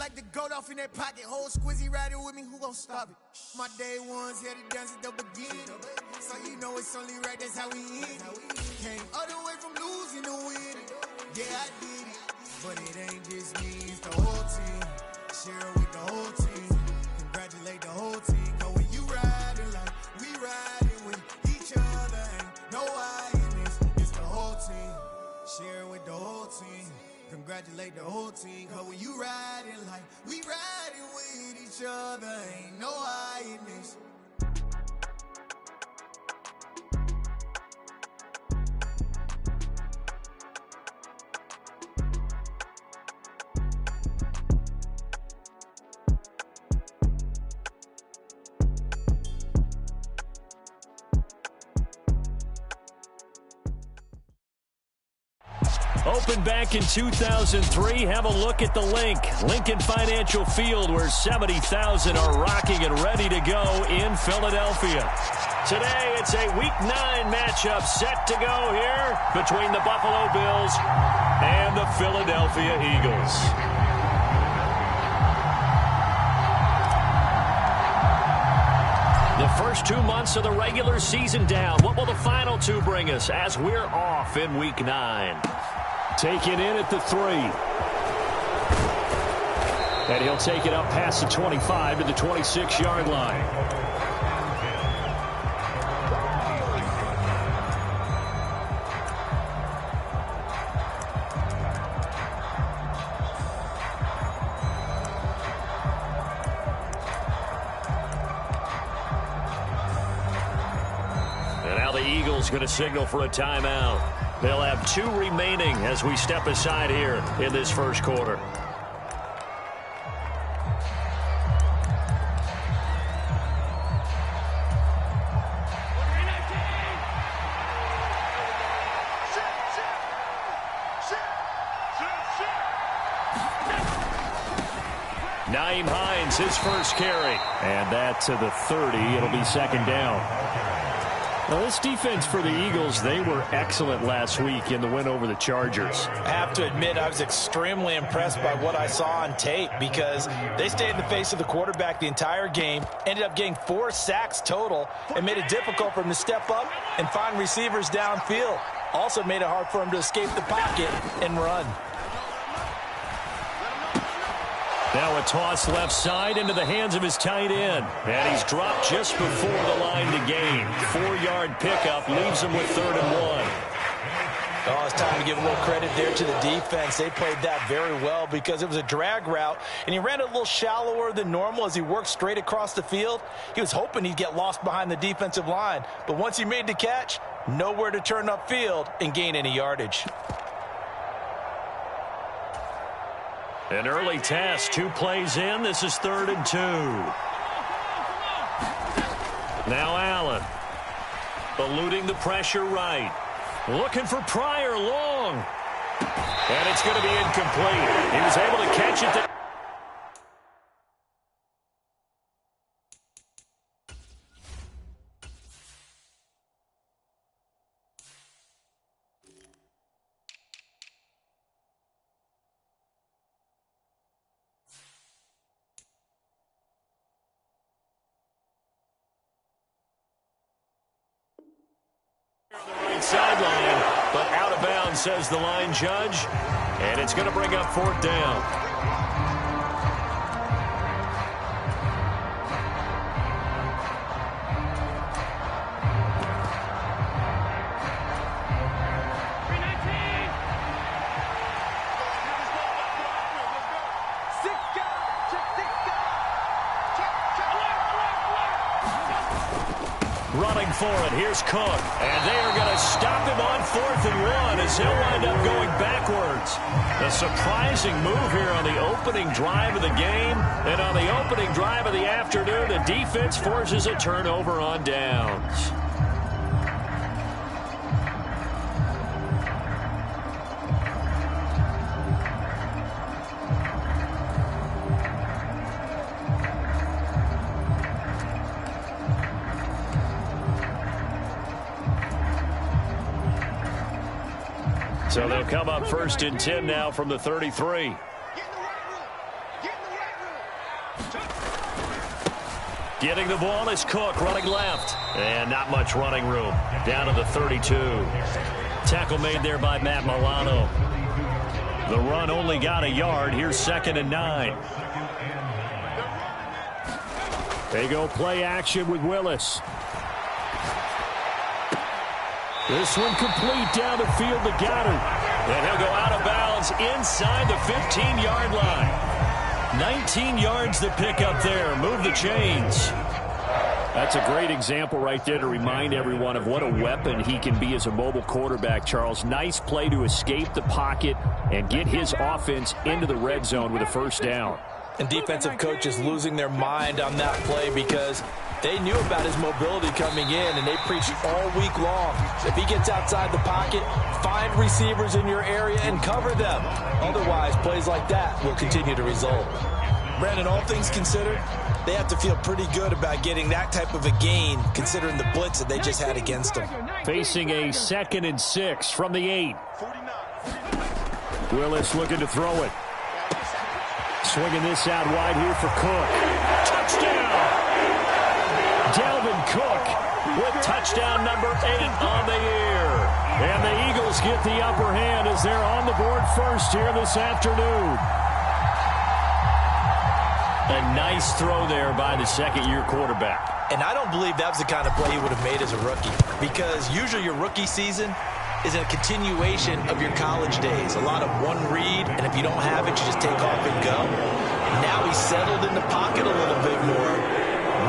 like the gold off in that pocket. Whole squizzy riding with me, who gon' stop it? My day ones here to dance at the beginning. So you know it's only right, that's how we end it. Came all the way from losing to winning. Yeah, I did it. But it ain't just me, it's the whole team. Share it with the whole team. Congratulate the whole team. Cause when you riding like we riding with each other, ain't no I in this. It's the whole team. Share it with the whole team. Congratulate the whole team. Cause when you riding like we riding with each other, ain't no I in this. Opened back in 2003. Have a look at the link. Lincoln Financial Field, where 70,000 are rocking and ready to go in Philadelphia. Today, it's a Week 9 matchup set to go here between the Buffalo Bills and the Philadelphia Eagles. The first 2 months of the regular season down. What will the final 2 bring us as we're off in Week 9? Taken in at the 3. And he'll take it up past the 25 to the 26-yard line. And now the Eagles going to signal for a timeout. They'll have 2 remaining as we step aside here in this first quarter. Nyheim Hines, his first carry. And that to the 30. It'll be second down. Now, this defense for the Eagles, they were excellent last week in the win over the Chargers. I have to admit, I was extremely impressed by what I saw on tape because they stayed in the face of the quarterback the entire game, ended up getting 4 sacks total, and made it difficult for him to step up and find receivers downfield. Also made it hard for him to escape the pocket and run. Now a toss left side into the hands of his tight end. And he's dropped just before the line to gain. 4-yard pickup leaves him with 3rd and 1. Oh, it's time to give a little credit there to the defense. They played that very well because it was a drag route, and he ran it a little shallower than normal as he worked straight across the field. He was hoping he'd get lost behind the defensive line, but once he made the catch, nowhere to turn upfield and gain any yardage. An early test, 2 plays in. This is 3rd and 2. Now Allen, eluding the pressure right. Looking for Pryor long. And it's going to be incomplete. He was able to catch it. Sideline, but out of bounds, says the line judge, and it's going to bring up 4th down. Running for it. Here's Cook. And they are going to stop him on 4th and 1 as he'll wind up going backwards. A surprising move here on the opening drive of the game. And on the opening drive of the afternoon, the defense forces a turnover on downs. So they'll come up 1st and 10 now from the 33. Getting the ball is Cook running left. And not much running room. Down to the 32. Tackle made there by Matt Milano. The run only got a yard. Here's 2nd and 9. They go play action with Willis. This one complete down the field to Goddard. And he'll go out of bounds inside the 15-yard line. 19 yards to pick up there. Move the chains. That's a great example right there to remind everyone of what a weapon he can be as a mobile quarterback, Charles. Nice play to escape the pocket and get his offense into the red zone with a first down. And defensive coaches losing their mind on that play because they knew about his mobility coming in, and they preached all week long. If he gets outside the pocket, find receivers in your area and cover them. Otherwise, plays like that will continue to result. Brandon, all things considered, they have to feel pretty good about getting that type of a gain considering the blitz that they just had against them. Facing a 2nd and 6 from the 8. Willis looking to throw it. Swinging this out wide here for Cook. Touchdown! Dalvin Cook with touchdown number 8 on the year. And the Eagles get the upper hand as they're on the board first here this afternoon. A nice throw there by the second-year quarterback. And I don't believe that was the kind of play he would have made as a rookie, because usually your rookie season is a continuation of your college days. A lot of one read, and if you don't have it, you just take off and go. Now he's settled in the pocket a little bit more,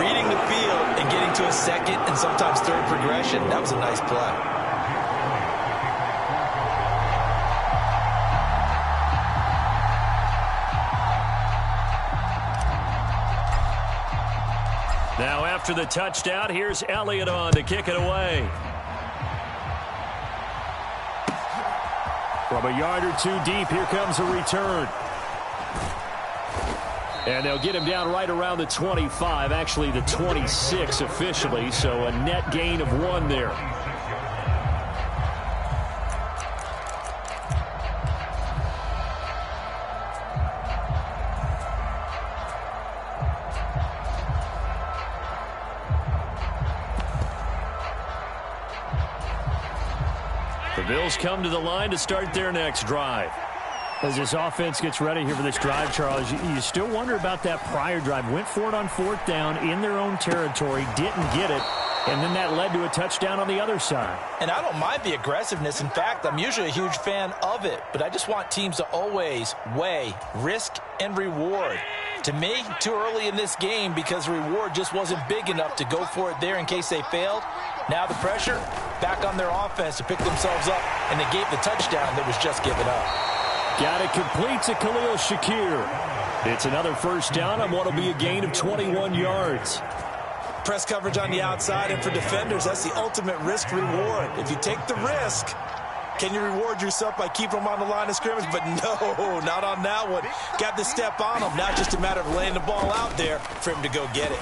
reading the field and getting to a second and sometimes third progression. That was a nice play. Now after the touchdown, here's Elliott on to kick it away. From a yard or two deep, here comes a return. And they'll get him down right around the 25, actually the 26 officially, so a net gain of 1 there. The Bills come to the line to start their next drive. As this offense gets ready here for this drive, Charles, you still wonder about that prior drive. Went for it on 4th down in their own territory, didn't get it, and then that led to a touchdown on the other side. And I don't mind the aggressiveness. In fact, I'm usually a huge fan of it, but I just want teams to always weigh risk and reward. To me, too early in this game because the reward just wasn't big enough to go for it there in case they failed. Now the pressure back on their offense to pick themselves up, and they gave the touchdown that was just given up. Got it complete to Khalil Shakir. It's another first down on what will be a gain of 21 yards. Press coverage on the outside, and for defenders, that's the ultimate risk reward. If you take the risk, can you reward yourself by keeping them on the line of scrimmage? But no, not on that one. Got to step on them. Now just a matter of laying the ball out there for him to go get it.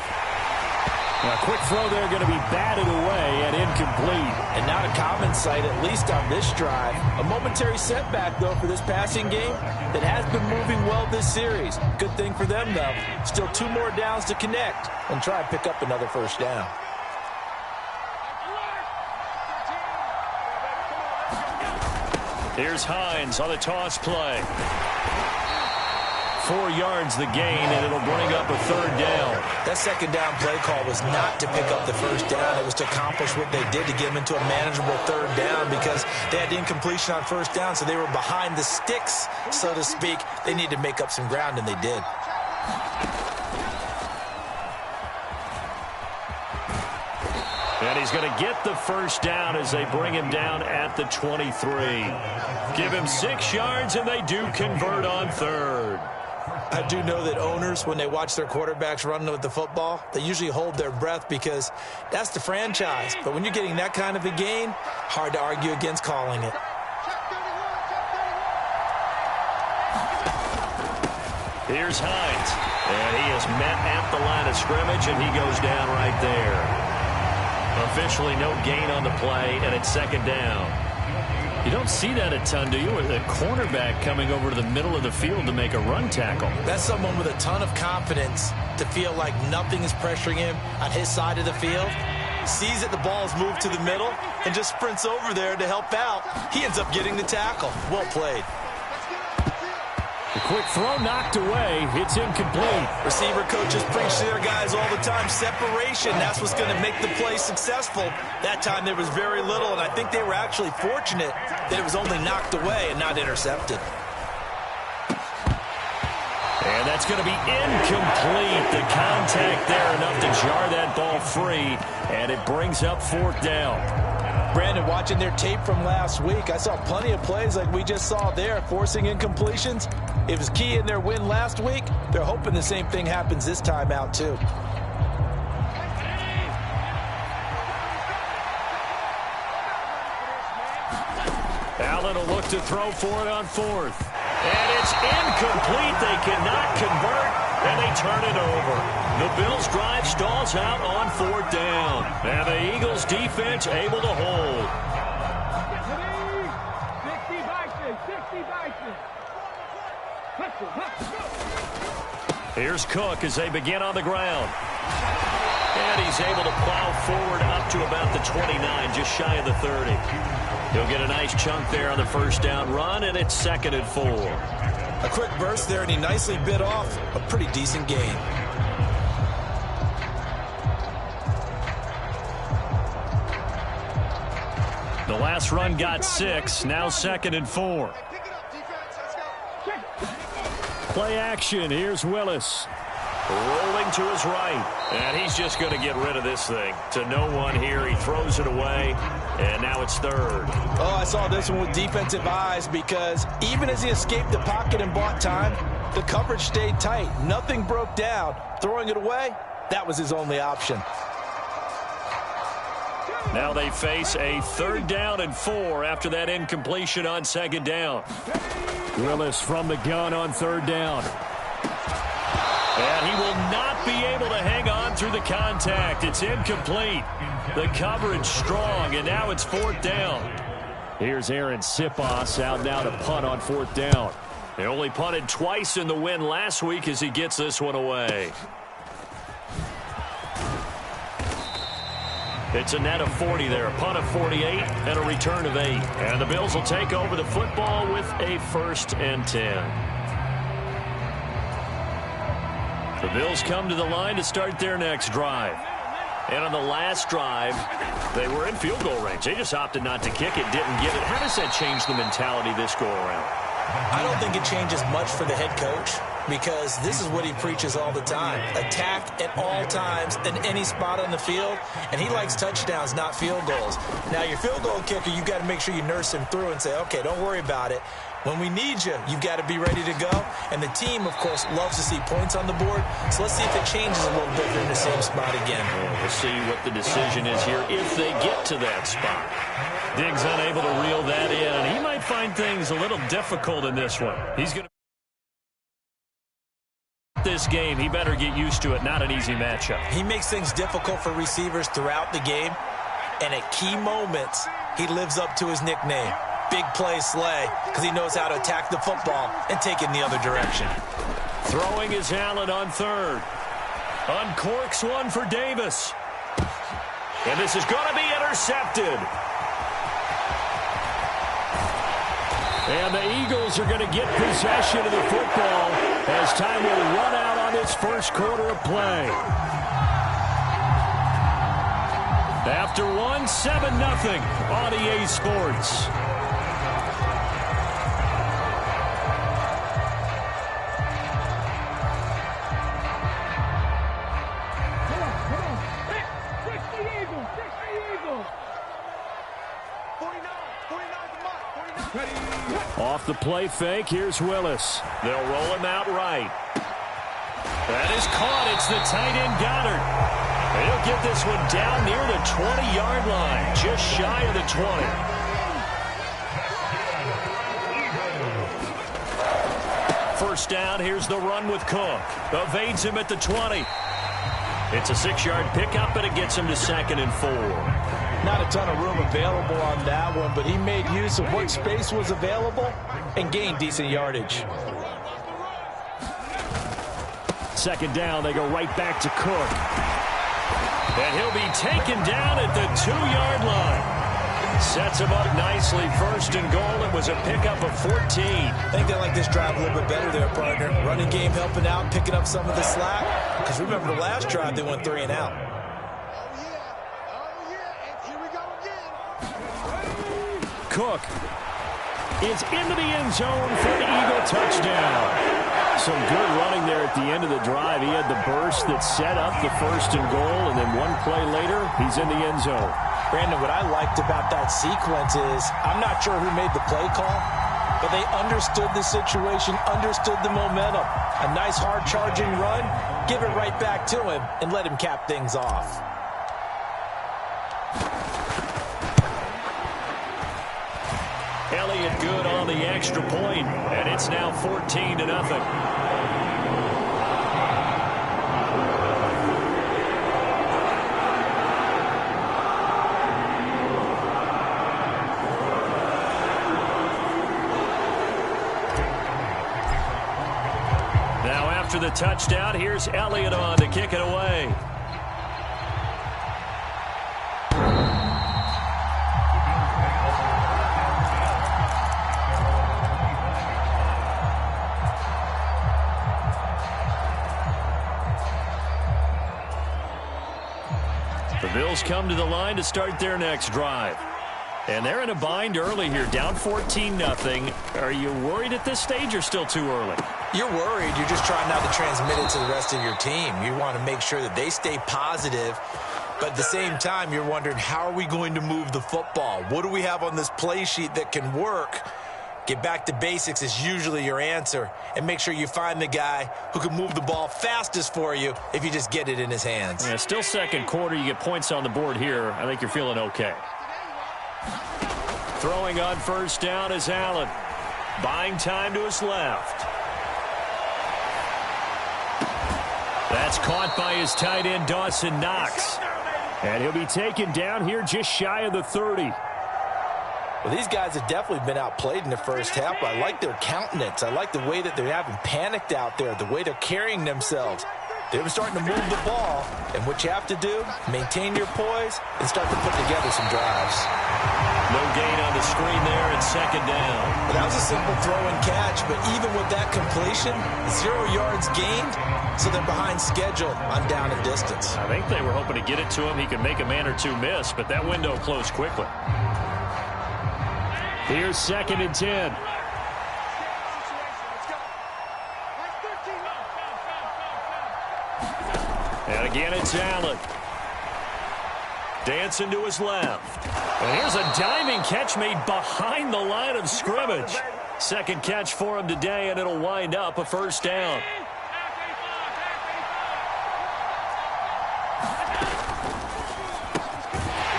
A quick throw there going to be batted away and incomplete. And not a common sight, at least on this drive. A momentary setback, though, for this passing game that has been moving well this series. Good thing for them, though. Still 2 more downs to connect and try and pick up another first down. Here's Hines on the toss play. 4 yards the gain, and it'll bring up a 3rd down. That 2nd down play call was not to pick up the first down. It was to accomplish what they did to get them into a manageable 3rd down because they had incompletion on first down, so they were behind the sticks, so to speak. They needed to make up some ground, and they did. And he's going to get the first down as they bring him down at the 23. Give him 6 yards, and they do convert on 3rd. I do know that owners, when they watch their quarterbacks running with the football, they usually hold their breath because that's the franchise. But when you're getting that kind of a gain, hard to argue against calling it. Here's Hines. And he is met at the line of scrimmage, and he goes down right there. Officially no gain on the play, and it's 2nd down. You don't see that a ton, do you? With a cornerback coming over to the middle of the field to make a run tackle. That's someone with a ton of confidence to feel like nothing is pressuring him on his side of the field. Sees that the ball is moved to the middle and just sprints over there to help out. He ends up getting the tackle. Well played. The quick throw knocked away. It's incomplete. Receiver coaches preach to their guys all the time. Separation, that's what's going to make the play successful. That time there was very little, and I think they were actually fortunate that it was only knocked away and not intercepted. And that's going to be incomplete. The contact there enough to jar that ball free, and it brings up 4th down. Brandon, watching their tape from last week, I saw plenty of plays like we just saw there, forcing incompletions. It was key in their win last week. They're hoping the same thing happens this time out, too. Allen will look to throw for it on 4th. And it's incomplete. They cannot convert, and they turn it over. The Bills' drive stalls out on 4th down. And the Eagles' defense able to hold. 60-60. Here's Cook as they begin on the ground. And he's able to plow forward up to about the 29, just shy of the 30. He'll get a nice chunk there on the 1st down run, and it's 2nd and 4. A quick burst there, and he nicely bit off a pretty decent gain. The last run got 6, now 2nd and 4. Play action, here's Willis. Rolling to his right, and he's just going to get rid of this thing. To no one here, he throws it away, and now it's 3rd. Oh, I saw this one with defensive eyes because even as he escaped the pocket and bought time, the coverage stayed tight. Nothing broke down. Throwing it away, that was his only option. Now they face a 3rd down and 4 after that incompletion on 2nd down. Willis from the gun on 3rd down. And he will not be able to hang on through the contact. It's incomplete. The coverage strong, and now it's 4th down. Here's Aaron Siposs out now to punt on 4th down. They only punted twice in the win last week as he gets this one away. It's a net of 40 there, a punt of 48, and a return of 8. And the Bills will take over the football with a 1st and 10. The Bills come to the line to start their next drive. And on the last drive, they were in field goal range. They just opted not to kick it, didn't get it. How does that change the mentality this go around? I don't think it changes much for the head coach because this is what he preaches all the time. Attack at all times in any spot on the field, and he likes touchdowns, not field goals. Now, your field goal kicker, you've got to make sure you nurse him through and say, okay, don't worry about it. When we need you, you've got to be ready to go. And the team, of course, loves to see points on the board. So let's see if it changes a little bit in the same spot again. We'll see what the decision is here if they get to that spot. Diggs unable to reel that in, and he might find things a little difficult in this one. He's going to this game. He better get used to it. Not an easy matchup. He makes things difficult for receivers throughout the game. And at key moments, he lives up to his nickname. Big play Slay, because he knows how to attack the football and take it in the other direction. Throwing is Allen on 3rd. Uncorks one for Davis. And this is going to be intercepted. And the Eagles are going to get possession of the football as time will run out on this 1st quarter of play. After 7-0 on EA Sports. Off the play fake, here's Willis. They'll roll him out right. That is caught. It's the tight end Goddard. He'll get this one down near the 20-yard line, just shy of the 20. First down, here's the run with Cook. Evades him at the 20. It's a 6-yard pickup, and it gets him to 2nd and 4. Not a ton of room available on that one, but he made use of what space was available and gained decent yardage. Second down, they go right back to Cook. And he'll be taken down at the 2-yard line. Sets him up nicely. First and goal. It was a pickup of 14. I think they like this drive a little bit better there, partner. Running game helping out, picking up some of the slack. Because remember the last drive, they went 3 and out. Cook is into the end zone for the Eagle touchdown. Some good running there at the end of the drive. He had the burst that set up the first and goal, and then one play later, he's in the end zone. Brandon, what I liked about that sequence is I'm not sure who made the play call, but they understood the situation, understood the momentum. A nice hard-charging run, give it right back to him, and let him cap things off. Elliott good on the extra point, and it's now 14-0. Now after the touchdown, here's Elliott on to kick it away. The Bills come to the line to start their next drive. And they're in a bind early here, down 14-0. Are you worried at this stage or still too early? You're worried. You're just trying not to transmit it to the rest of your team. You want to make sure that they stay positive. But at the same time, you're wondering, how are we going to move the football? What do we have on this play sheet that can work? Get back to basics is usually your answer. And make sure you find the guy who can move the ball fastest for you if you just get it in his hands. Yeah, still second quarter. You get points on the board here. I think you're feeling okay. Throwing on first down is Allen. Buying time to his left. That's caught by his tight end, Dawson Knox. And he'll be taken down here just shy of the 30. Well, these guys have definitely been outplayed in the first half, but I like their countenance. I like the way that they haven't panicked out there, the way they're carrying themselves. They're starting to move the ball, and what you have to do, maintain your poise and start to put together some drives. No gain on the screen there, and second down. Well, that was a simple throw and catch, but even with that completion, 0 yards gained, so they're behind schedule on down and distance. I think they were hoping to get it to him. He could make a man or two miss, but that window closed quickly. Here's second and 10. And again, it's Allen. Dancing to his left. And here's a diving catch made behind the line of scrimmage. Second catch for him today, and it'll wind up a first down.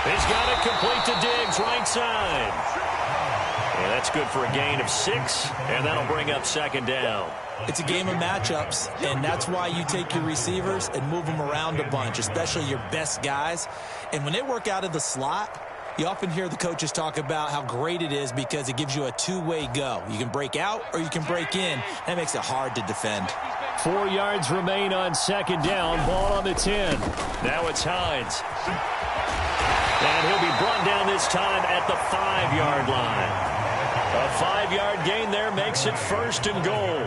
He's got it complete to Diggs, right side. And that's good for a gain of 6, and that'll bring up second down. It's a game of matchups, and that's why you take your receivers and move them around a bunch, especially your best guys. And when they work out of the slot, you often hear the coaches talk about how great it is because it gives you a two-way go. You can break out or you can break in. That makes it hard to defend. 4 yards remain on second down. Ball on the 10. Now it's Hines. And he'll be brought down this time at the 5-yard line. A 5-yard gain there makes it first and goal.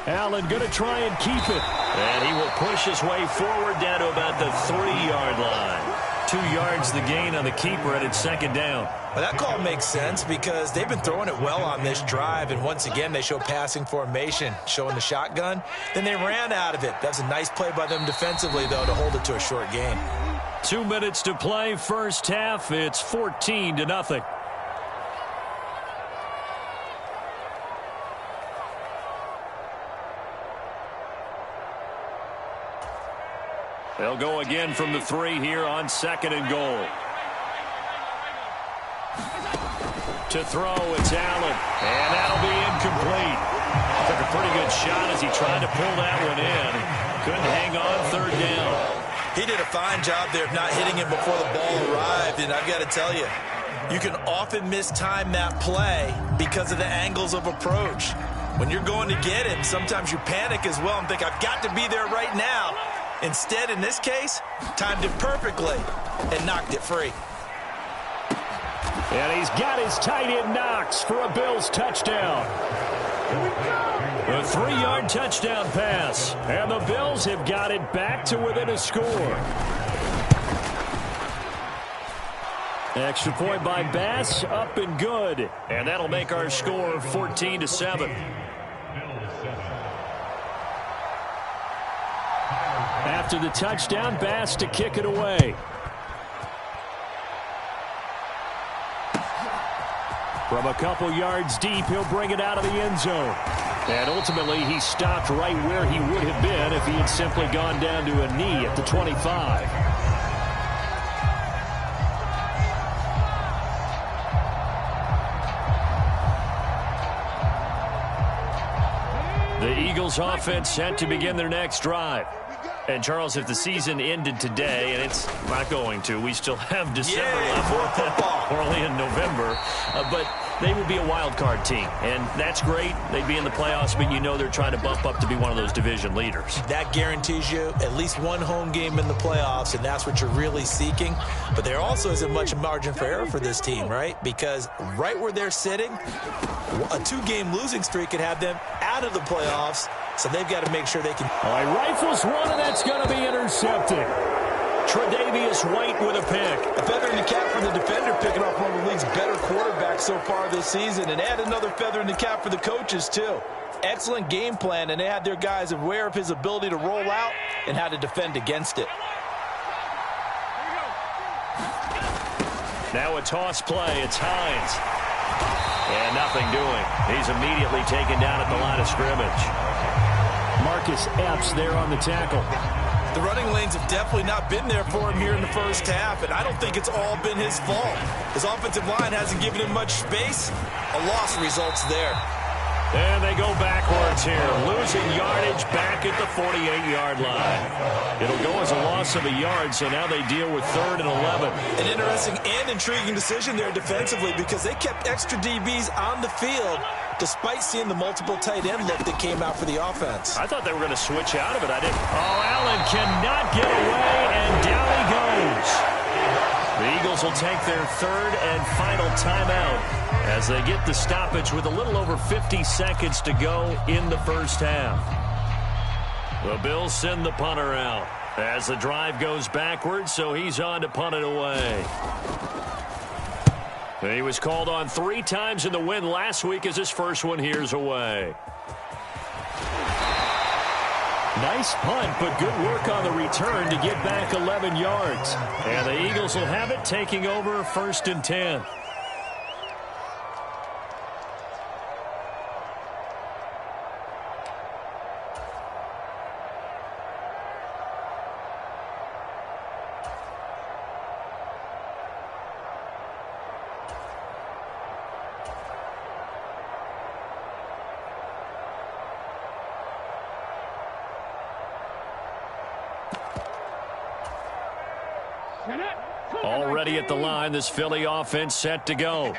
Allen going to try and keep it. And he will push his way forward down to about the 3-yard line. 2 yards the gain on the keeper, and it's second down. Well, that call makes sense because they've been throwing it well on this drive, and once again they show passing formation, showing the shotgun. Then they ran out of it. That's a nice play by them defensively, though, to hold it to a short gain. 2 minutes to play, first half. It's 14-0. They'll go again from the 3 here on second and goal. To throw, it's Allen. And that'll be incomplete. Took a pretty good shot as he tried to pull that one in. Couldn't hang on third down. He did a fine job there of not hitting him before the ball arrived, and I've got to tell you, you can often mistime that play because of the angles of approach. When you're going to get him, sometimes you panic as well and think, I've got to be there right now. Instead, in this case, timed it perfectly and knocked it free. And he's got his tight end Knox for a Bills touchdown. A 3-yard touchdown pass. And the Bills have got it back to within a score. Extra point by Bass, up and good. And that'll make our score 14-7. After the touchdown, Bass to kick it away. From a couple yards deep, he'll bring it out of the end zone. And ultimately, he stopped right where he would have been if he had simply gone down to a knee at the 25. The Eagles offense set to begin their next drive. And, Charles, if the season ended today, and it's not going to, we still have December left. We're only in November. But they would be a wild card team. And that's great. They'd be in the playoffs, but you know they're trying to bump up to be one of those division leaders. That guarantees you at least one home game in the playoffs, and that's what you're really seeking. But there also isn't much margin for error for this team, right? Because right where they're sitting, a 2-game losing streak could have them out of the playoffs. So they've got to make sure they can. All right, rifles one, and that's going to be intercepted. Tre'Davious White with a pick. A feather in the cap for the defender, picking off one of the league's better quarterbacks so far this season. And add another feather in the cap for the coaches, too. Excellent game plan, and they had their guys aware of his ability to roll out and how to defend against it. Now a toss play. It's Hines. And nothing doing. He's immediately taken down at the line of scrimmage. Marcus Epps there on the tackle. The running lanes have definitely not been there for him here in the first half, and I don't think it's all been his fault. His offensive line hasn't given him much space. A loss results there. And they go backwards here, losing yardage back at the 48-yard line. It'll go as a loss of a yard, so now they deal with 3rd and 11. An interesting and intriguing decision there defensively because they kept extra DBs on the field despite seeing the multiple tight end look that came out for the offense. I thought they were going to switch out of it. I didn't. Oh, Allen cannot get away, and down he goes. The Eagles will take their 3rd and final timeout as they get the stoppage with a little over 50 seconds to go in the first half. The Bills send the punter out as the drive goes backwards, so he's on to punt it away. He was called on 3 times in the win last week as his first one here's away. Nice punt, but good work on the return to get back 11 yards. And the Eagles will have it, taking over 1st and 10. Already at the line, this Philly offense set to go.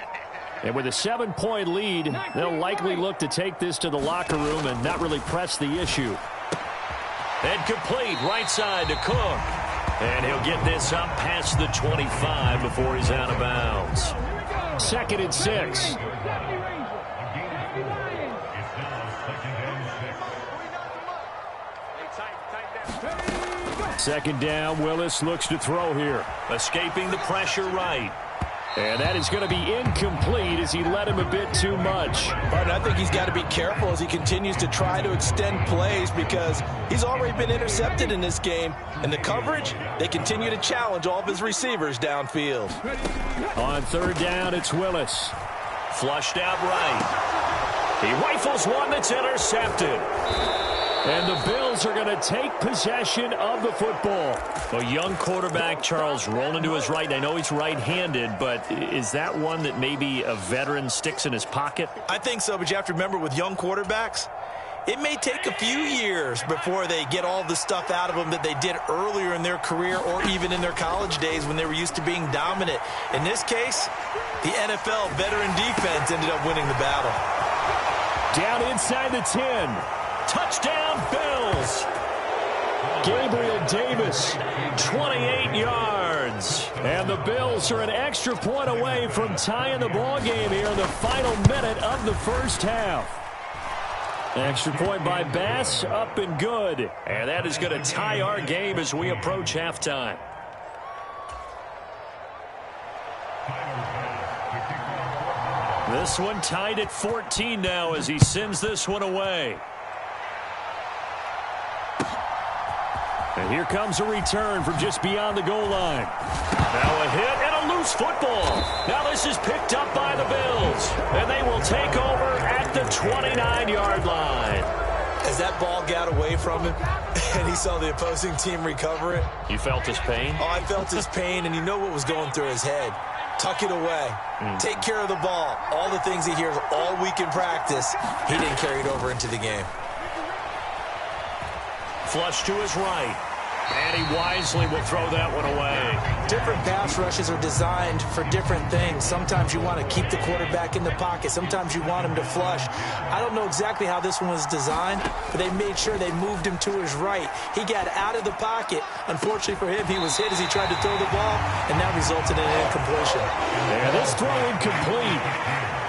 And with a 7-point lead, they'll likely look to take this to the locker room and not really press the issue. And complete right side to Cook. And he'll get this up past the 25 before he's out of bounds. 2nd and 6. Second down, Willis looks to throw here. Escaping the pressure right. And that is going to be incomplete as he led him a bit too much. But I think he's got to be careful as he continues to try to extend plays because he's already been intercepted in this game. And the coverage, they continue to challenge all of his receivers downfield. On 3rd down, it's Willis. Flushed out right. He rifles one that's intercepted. And the Bills are going to take possession of the football. A young quarterback, Charles, rolling to his right. I know he's right-handed, but is that one that maybe a veteran sticks in his pocket? I think so, but you have to remember with young quarterbacks, it may take a few years before they get all the stuff out of them that they did earlier in their career or even in their college days when they were used to being dominant. In this case, the NFL veteran defense ended up winning the battle. Down inside the 10. Touchdown, Bills. Gabriel Davis, 28 yards. And the Bills are an extra point away from tying the ball game here in the final minute of the first half. Extra point by Bass, up and good. And that is going to tie our game as we approach halftime. This one tied at 14 now as he sends this one away. And here comes a return from just beyond the goal line. Now a hit and a loose football. Now this is picked up by the Bills. And they will take over at the 29-yard line. As that ball got away from him and he saw the opposing team recover it. You felt his pain? Oh, I felt his pain, and you know what was going through his head. Tuck it away. Take care of the ball. All the things he hears all week in practice, he didn't carry it over into the game. Flush to his right. And he wisely will throw that one away. Different pass rushes are designed for different things. Sometimes you want to keep the quarterback in the pocket. Sometimes you want him to flush. I don't know exactly how this one was designed, but they made sure they moved him to his right. He got out of the pocket. Unfortunately for him, he was hit as he tried to throw the ball, and that resulted in an incompletion. And this throw incomplete.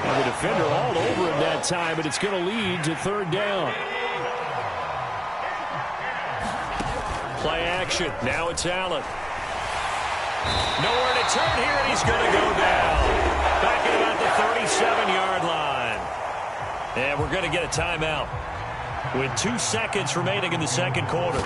And the defender all over him that time, but it's going to lead to third down. Play action. Now it's Allen. Nowhere to turn here, and he's going to go down. Back at about the 37-yard line. And we're going to get a timeout with 2 seconds remaining in the second quarter.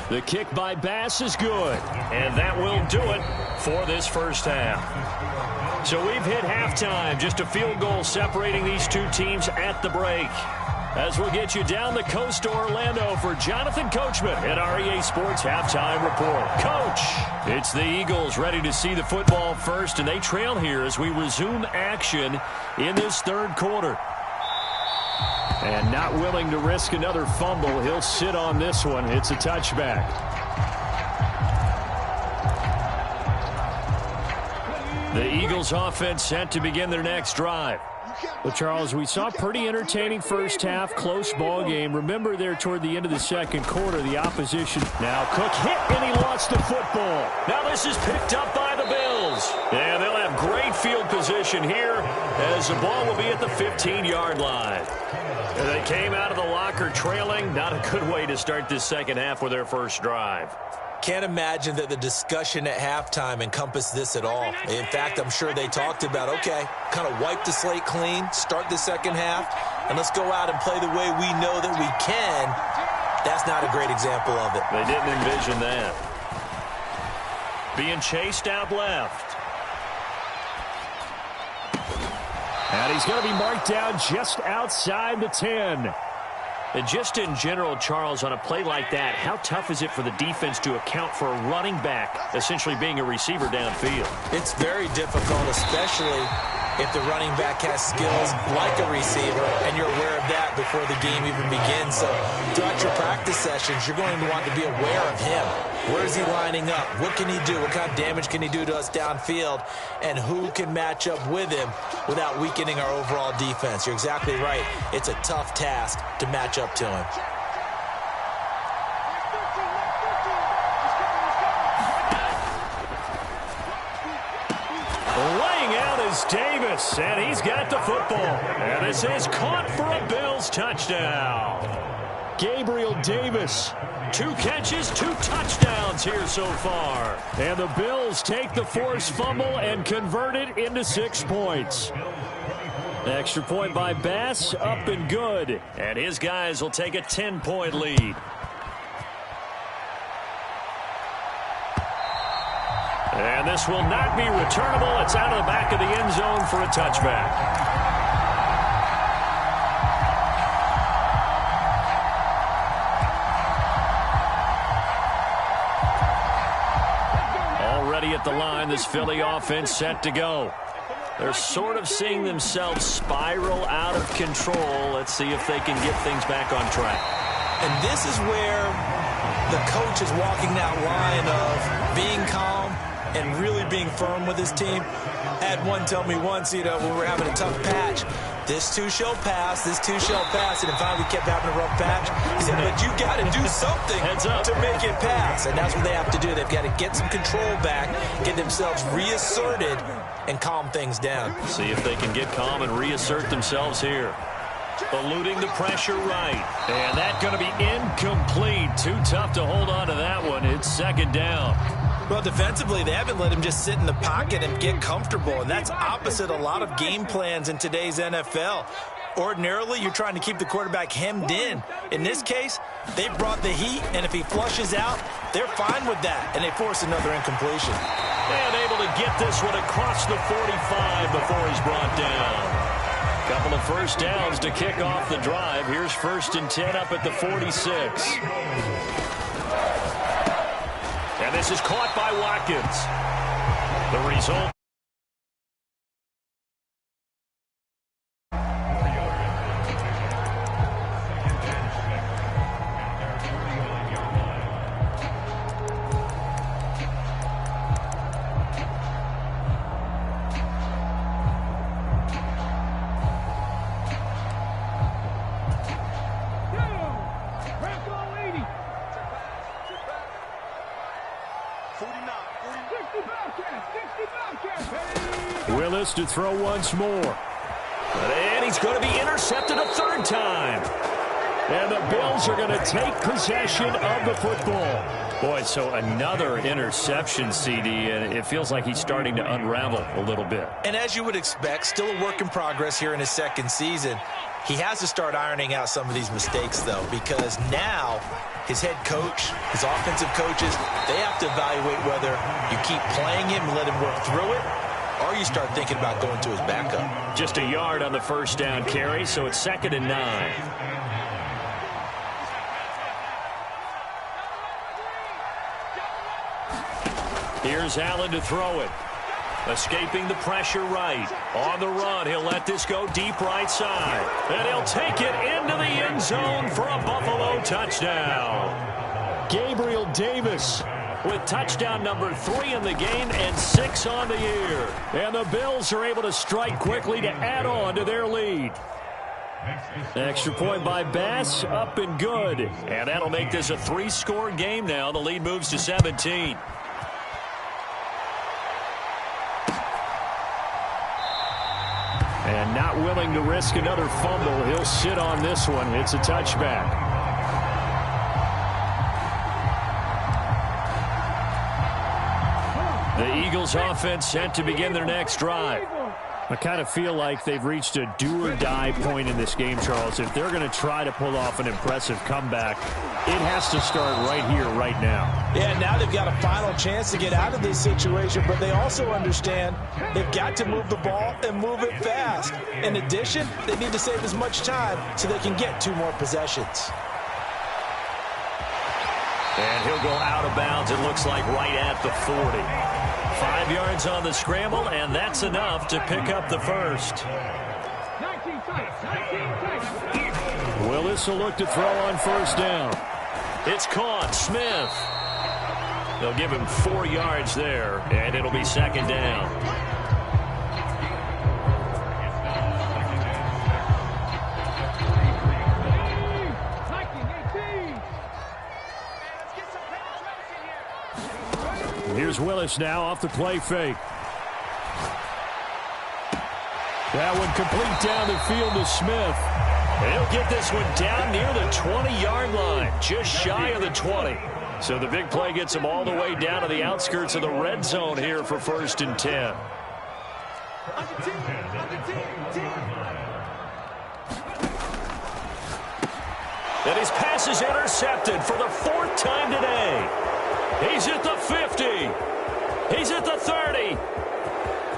The kick by Bass is good. And that will do it for this first half. So we've hit halftime. Just a field goal separating these two teams at the break. As we'll get you down the coast to Orlando for Jonathan Coachman at REA Sports Halftime Report. Coach, it's the Eagles ready to see the football first, and they trail here as we resume action in this third quarter. And not willing to risk another fumble, he'll sit on this one. It's a touchback. The Eagles offense set to begin their next drive. Well, Charles, we saw a pretty entertaining first half, close ball game. Remember there toward the end of the second quarter, the opposition. Now Cook hit, and he lost the football. Now this is picked up by the Bills. And they'll have great field position here as the ball will be at the 15-yard line. And they came out of the locker trailing. Not a good way to start this second half with their first drive. Can't imagine that the discussion at halftime encompassed this at all. In fact, I'm sure they talked about, okay, kind of wipe the slate clean, start the second half, and let's go out and play the way we know that we can. That's not a great example of it. They didn't envision that. Being chased out left. And he's going to be marked down just outside the 10. And just in general, Charles, on a play like that, how tough is it for the defense to account for a running back essentially being a receiver downfield? It's very difficult, especially if the running back has skills like a receiver, and you're aware of that before the game even begins. So throughout your practice sessions, you're going to want to be aware of him. Where is he lining up? What can he do? What kind of damage can he do to us downfield? And who can match up with him without weakening our overall defense? You're exactly right. It's a tough task to match up to him. Laying out is Davis, and he's got the football. And this is caught for a Bills touchdown. Gabriel Davis, 2 catches, 2 touchdowns here so far. And the Bills take the forced fumble and convert it into 6 points. Extra point by Bass, up and good. And his guys will take a 10-point lead. And this will not be returnable. It's out of the back of the end zone for a touchback. the line. This Philly offense set to go. They're sort of seeing themselves spiral out of control. Let's see if they can get things back on track. And this is where the coach is walking that line of being calm and really being firm with his team. I had one tell me once, when we were having a tough patch, this too shall pass, this too shall pass, and finally we kept having a rough patch. He said, but you got to do something to make it pass, and that's what they have to do. They've got to get some control back, get themselves reasserted, and calm things down. See if they can get calm and reassert themselves here. Eluding the pressure right. And that's going to be incomplete. Too tough to hold on to that one. It's second down. Well, defensively, they haven't let him just sit in the pocket and get comfortable, and that's opposite a lot of game plans in today's NFL. Ordinarily, you're trying to keep the quarterback hemmed in. In this case, they brought the heat, and if he flushes out, they're fine with that, and they force another incompletion. And able to get this one across the 45 before he's brought down. Couple of first downs to kick off the drive. Here's 1st and 10 up at the 46. And this is caught by Watkins. The result. Willis to throw once more. And he's going to be intercepted a third time. And the Bills are going to take possession of the football. Boy, so another interception, CD, and it feels like he's starting to unravel a little bit. And as you would expect, still a work in progress here in his second season. He has to start ironing out some of these mistakes, though, because now his head coach, his offensive coaches, they have to evaluate whether you keep playing him and let him work through it, or you start thinking about going to his backup. Just a yard on the first down carry, so it's 2nd and 9. Here's Allen to throw it. Escaping the pressure right. On the run, he'll let this go deep right side. And he'll take it into the end zone for a Buffalo touchdown. Gabriel Davis with touchdown number 3 in the game and 6 on the year. And the Bills are able to strike quickly to add on to their lead. Extra point by Bass, up and good. And that'll make this a 3-score game now. The lead moves to 17. And not willing to risk another fumble. He'll sit on this one. It's a touchback. The Eagles offense set to begin their next drive. I kind of feel like they've reached a do-or-die point in this game, Charles. If they're going to try to pull off an impressive comeback, it has to start right here, right now. Yeah, now they've got a final chance to get out of this situation, but they also understand they've got to move the ball and move it fast. In addition, they need to save as much time so they can get 2 more possessions. And he'll go out of bounds, it looks like, right at the 40. 5 yards on the scramble, and that's enough to pick up the first. Willis will look to throw on first down. It's caught. Smith. They'll give him 4 yards there, and it'll be 2nd down. Here's Willis now off the play fake. That one complete down the field to Smith. And he'll get this one down near the 20-yard line, just shy of the 20. So the big play gets him all the way down to the outskirts of the red zone here for 1st and 10. And his pass is intercepted for the 4th time today. He's at the 50. He's at the 30.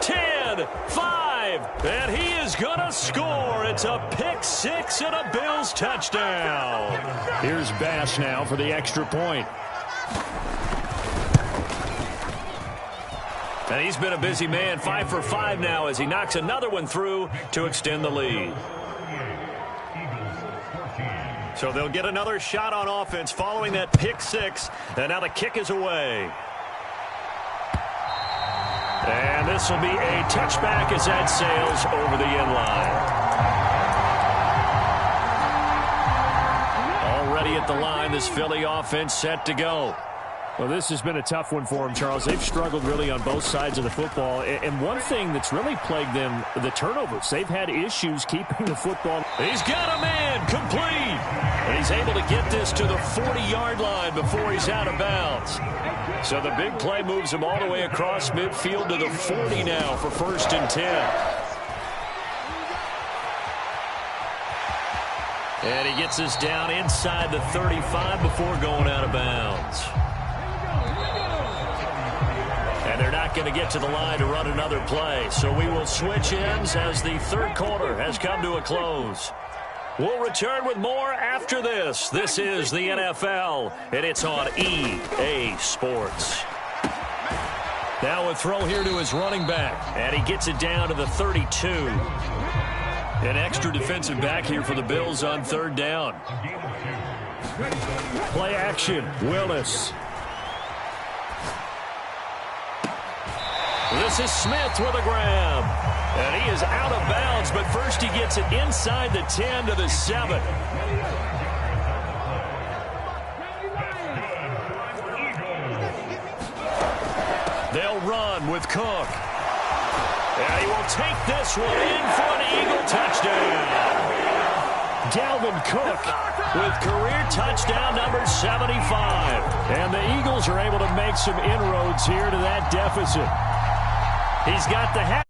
10, 5, and he is going to score. It's a pick 6 and a Bills touchdown. Here's Bass now for the extra point. And he's been a busy man, 5 for 5 now as he knocks another one through to extend the lead. So they'll get another shot on offense following that pick six. And now the kick is away. And this will be a touchback as that sails over the end line. Already at the line, this Philly offense set to go. Well, this has been a tough one for them, Charles. They've struggled really on both sides of the football. And one thing that's really plagued them, the turnovers. They've had issues keeping the football. He's got a man complete. And he's able to get this to the 40-yard line before he's out of bounds. So the big play moves him all the way across midfield to the 40 now for 1st and 10. And he gets this down inside the 35 before going out of bounds. And they're not going to get to the line to run another play. So we will switch ends as the third quarter has come to a close. We'll return with more after this. This is the NFL, and it's on EA Sports. Now a throw here to his running back, and he gets it down to the 32. An extra defensive back here for the Bills on 3rd down. Play action, Willis. This is Smith with a grab. And he is out of bounds, but first he gets it inside the 10 to the 7. They'll run with Cook. And he will take this one in for an Eagle touchdown. Dalvin Cook with career touchdown number 75. And the Eagles are able to make some inroads here to that deficit. He's got the hat.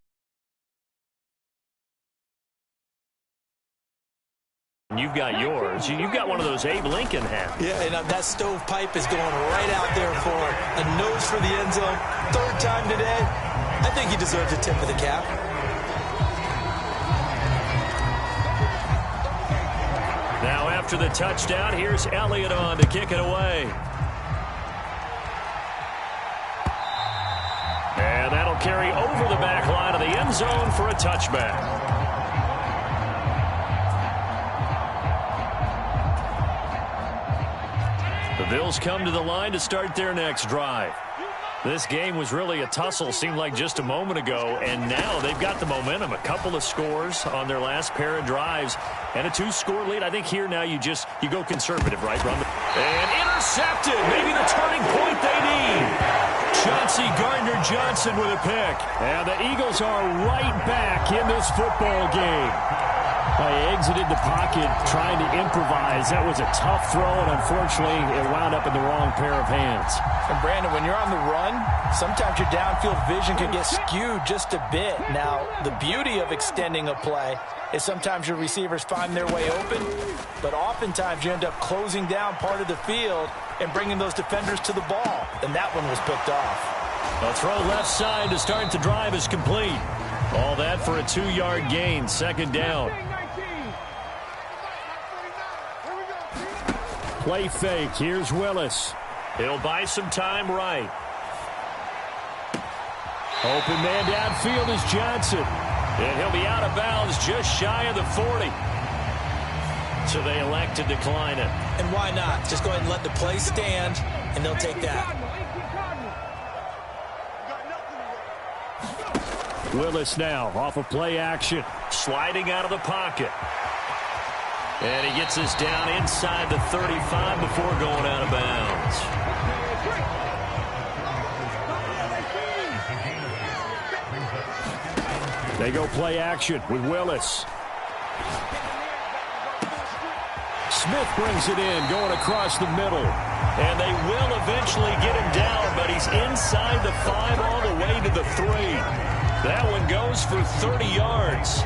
You've got yours. You've got one of those Abe Lincoln hats. Yeah, and that stovepipe is going right out there for a nose for the end zone. 3rd time today. I think he deserves a tip of the cap. Now after the touchdown, here's Elliott on to kick it away. And that'll carry over the back line of the end zone for a touchback. The Bills come to the line to start their next drive. This game was really a tussle, seemed like just a moment ago, and now they've got the momentum. A couple of scores on their last pair of drives, and a 2-score lead. I think here now you go conservative, right, Ron? And intercepted, maybe the turning point they need. Chauncey Gardner-Johnson with a pick. And the Eagles are right back in this football game. They exited the pocket trying to improvise. That was a tough throw, and unfortunately, it wound up in the wrong pair of hands. And, Brandon, when you're on the run, sometimes your downfield vision can get skewed just a bit. Now, the beauty of extending a play is sometimes your receivers find their way open, but oftentimes you end up closing down part of the field and bringing those defenders to the ball. And that one was picked off. A throw left side to start the drive is complete. All that for a 2-yard gain, 2nd down. Play fake. Here's Willis. He'll buy some time right. Open man downfield is Johnson. And he'll be out of bounds just shy of the 40. So they elect to decline it. And why not? Just go ahead and let the play stand, and they'll take that. Willis now off of play action. Sliding out of the pocket. And he gets this down inside the 35 before going out of bounds. They go play action with Willis. Smith brings it in, going across the middle. And they will eventually get him down, but he's inside the 5 all the way to the 3. That one goes for 30 yards.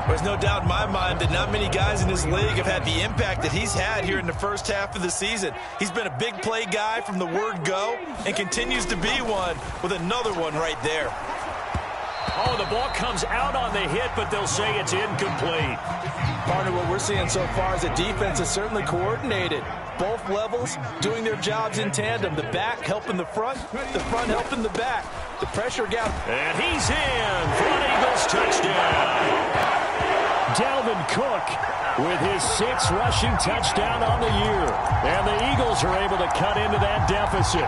There's no doubt in my mind that not many guys in this league have had the impact that he's had here in the first half of the season. He's been a big play guy from the word go and continues to be one with another one right there. Oh, the ball comes out on the hit, but they'll say it's incomplete. Partner, what we're seeing so far is the defense is certainly coordinated. Both levels doing their jobs in tandem. The back helping the front helping the back. The pressure got... And he's in for an Eagles touchdown. Dalvin Cook with his 6th rushing touchdown on the year. And the Eagles are able to cut into that deficit.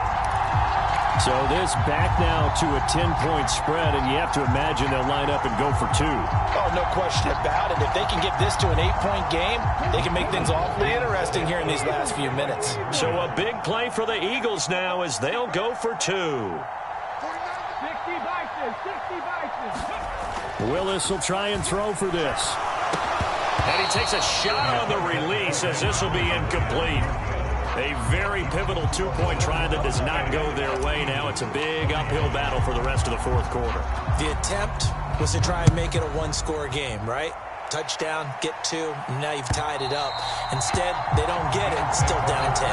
So this back now to a 10-point spread, and you have to imagine they'll line up and go for 2. Oh, no question about it. If they can get this to an 8-point game, they can make things awfully interesting here in these last few minutes. So a big play for the Eagles now as they'll go for 2. 60 Willis will try and throw for this. And he takes a shot on the release as this will be incomplete. A very pivotal 2-point try that does not go their way now. It's a big uphill battle for the rest of the 4th quarter. The attempt was to try and make it a 1-score game, right? Touchdown, get 2, and now you've tied it up. Instead, they don't get it, still down 10.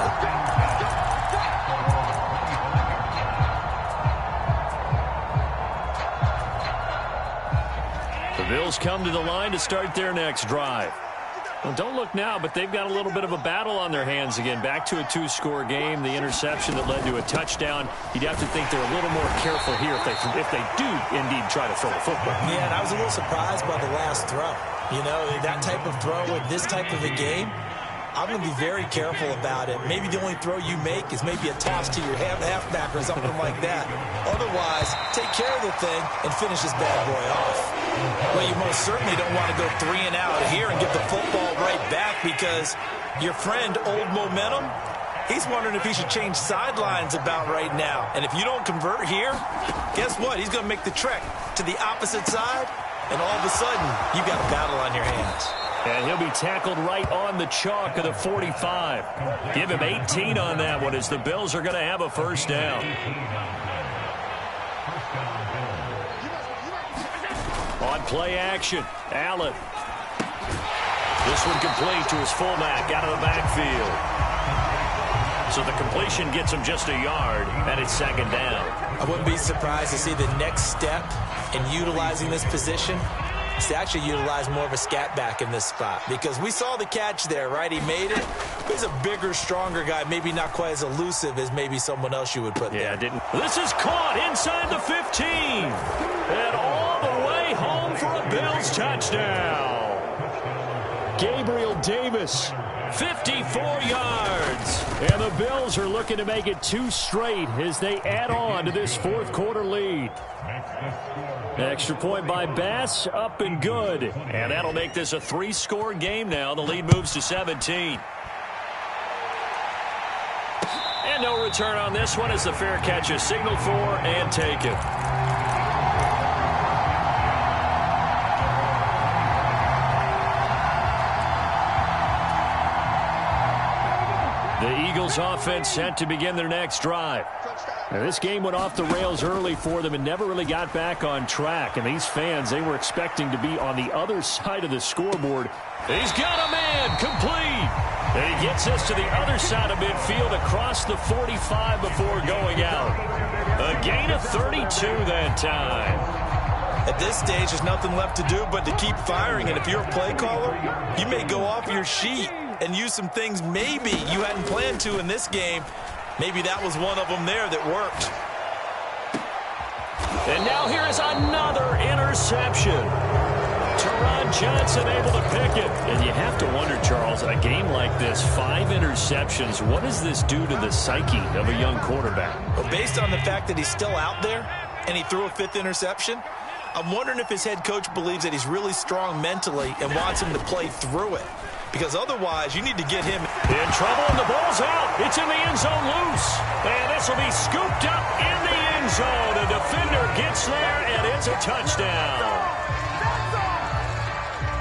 The Bills come to the line to start their next drive. Well, don't look now, but they've got a little bit of a battle on their hands again. Back to a 2-score game. The interception that led to a touchdown. You'd have to think they're a little more careful here if they do indeed try to throw the football. Yeah, and I was a little surprised by the last throw. You know, that type of throw with this type of a game, I'm going to be very careful about it. Maybe the only throw you make is maybe a toss to your halfback or something like that. Otherwise, take care of the thing and finish this bad boy off. Well, you most certainly don't want to go 3 and out here and get the football right back because your friend, Old Momentum, he's wondering if he should change sidelines about right now. And if you don't convert here, guess what? He's going to make the trek to the opposite side, and all of a sudden, you've got a battle on your hands. And he'll be tackled right on the chalk of the 45. Give him 18 on that one as the Bills are going to have a first down. On play action, Allen. This one complete to his fullback out of the backfield. So the completion gets him just a yard, and it's 2nd down. I wouldn't be surprised to see the next step in utilizing this position is to actually utilize more of a scat back in this spot, because we saw the catch there, right? He made it. He's a bigger, stronger guy, maybe not quite as elusive as maybe someone else you would put there. This is caught inside the 15. And all the way home for a Bills touchdown. Gabriel Davis, 54 yards. And the Bills are looking to make it 2 straight as they add on to this 4th quarter lead. Extra point by Bass, up and good. And that'll make this a 3-score game now. The lead moves to 17. And no return on this one as the fair catch is signaled for and taken. The Eagles offense set to begin their next drive. Now, this game went off the rails early for them and never really got back on track. And these fans, they were expecting to be on the other side of the scoreboard. He's got a man complete. And he gets us to the other side of midfield across the 45 before going out. A gain of 32 that time. At this stage, there's nothing left to do but to keep firing. And if you're a play caller, you may go off your sheet and use some things maybe you hadn't planned to in this game. Maybe that was one of them there that worked. And now here is another interception. Teron Johnson able to pick it. And you have to wonder, Charles, a game like this, 5 interceptions, what does this do to the psyche of a young quarterback? Well, based on the fact that he's still out there and he threw a 5th interception, I'm wondering if his head coach believes that he's really strong mentally and wants him to play through it. Because otherwise, you need to get him in trouble, and the ball's out. It's in the end zone loose. And this will be scooped up in the end zone. The defender gets there, and it's a touchdown.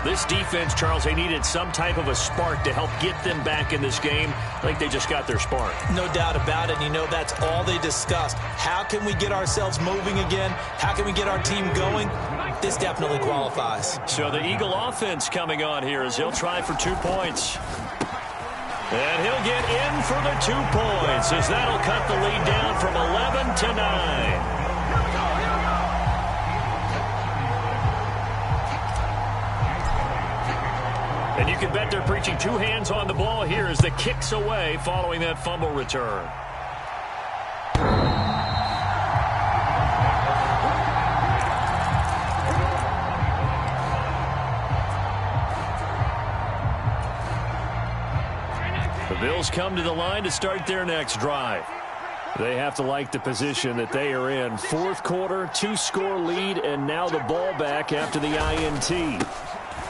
This defense, Charles, they needed some type of a spark to help get them back in this game. I think they just got their spark. No doubt about it. And you know, that's all they discussed. How can we get ourselves moving again? How can we get our team going? This definitely qualifies. So the Eagle offense coming on here as he'll try for 2 points. And he'll get in for the 2 points as that'll cut the lead down from 11 to 9. And you can bet they're preaching 2 hands on the ball here as the kick's away following that fumble return. Bills come to the line to start their next drive. They have to like the position that they are in. Fourth quarter, 2-score lead, and now the ball back after the INT.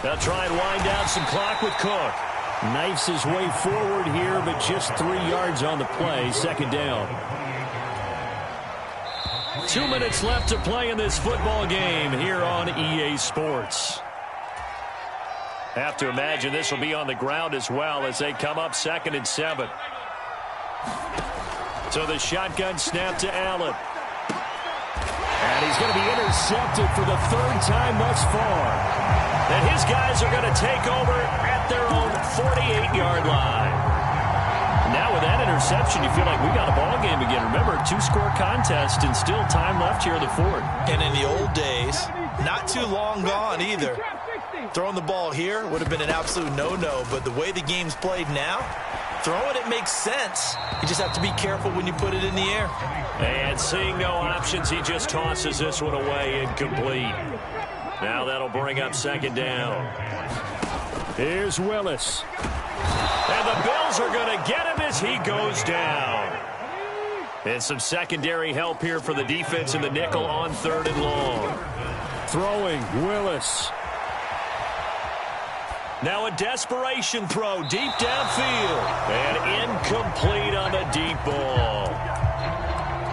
They'll try and wind down some clock with Cook. Knifes his way forward here, but just 3 yards on the play. Second down. 2 minutes left to play in this football game here on EA Sports. Have to imagine this will be on the ground as well as they come up 2nd and 7. So the shotgun snap to Allen. And he's going to be intercepted for the 3rd time thus far. And his guys are going to take over at their own 48-yard line. Now with that interception, you feel like we got a ball game again. Remember, 2-score contest and still time left here in the fourth. And in the old days, not too long gone either. Throwing the ball here would have been an absolute no-no, but the way the game's played now, throwing it makes sense. You just have to be careful when you put it in the air. And seeing no options, he just tosses this one away incomplete. Now that'll bring up 2nd down. Here's Willis. And the Bills are going to get him as he goes down. And some secondary help here for the defense in the nickel on 3rd and long. Throwing, Willis. Now a desperation throw deep downfield. And incomplete on the deep ball.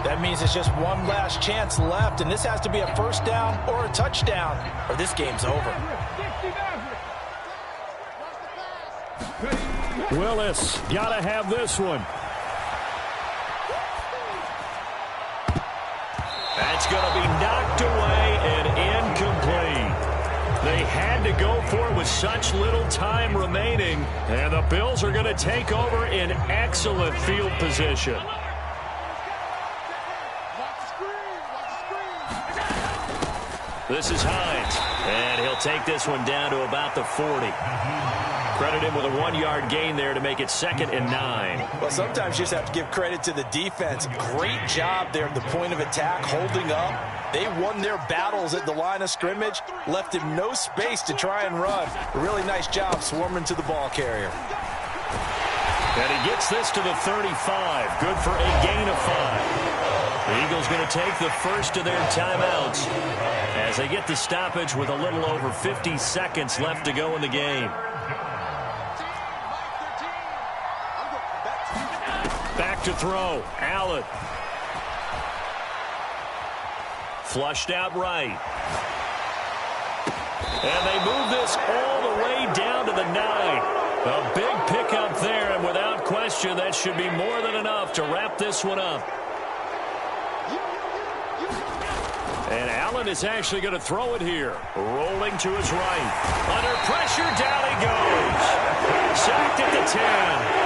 That means it's just one last chance left, and this has to be a 1st down or a touchdown, or this game's over. Willis, gotta have this one. That's going to be knocked away and incomplete. They had to go for it with such little time remaining, and the Bills are going to take over in excellent field position. This is Hines, and he'll take this one down to about the 40. Credit him with a 1-yard gain there to make it 2nd and 9. Well, sometimes you just have to give credit to the defense. Great job there at the point of attack, holding up. They won their battles at the line of scrimmage, left him no space to try and run. A really nice job swarming to the ball carrier. And he gets this to the 35. Good for a gain of 5. The Eagles going to take the first of their timeouts as they get the stoppage with a little over 50 seconds left to go in the game. Back to throw. Allen. Flushed out right. And they move this all the way down to the 9. A big pickup there, and without question, that should be more than enough to wrap this one up. And Allen is actually going to throw it here. Rolling to his right. Under pressure, down he goes. Sacked at the 10.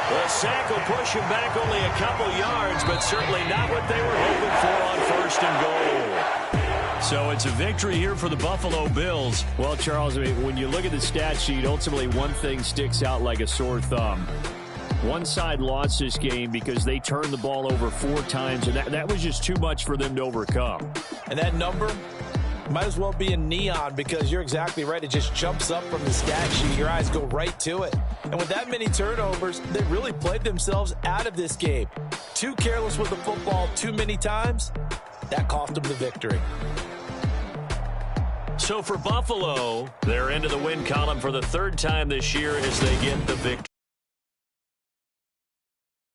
The sack will push him back only a couple yards, but certainly not what they were hoping for on 1st and goal. So it's a victory here for the Buffalo Bills. Well, Charles, I mean, when you look at the stat sheet, ultimately one thing sticks out like a sore thumb. One side lost this game because they turned the ball over 4 times, and that was just too much for them to overcome. And that number might as well be in neon because you're exactly right. It just jumps up from the stat sheet. Your eyes go right to it. And with that many turnovers, they really played themselves out of this game. Too careless with the football too many times. That cost them the victory. So for Buffalo, they're into the win column for the 3rd time this year as they get the victory.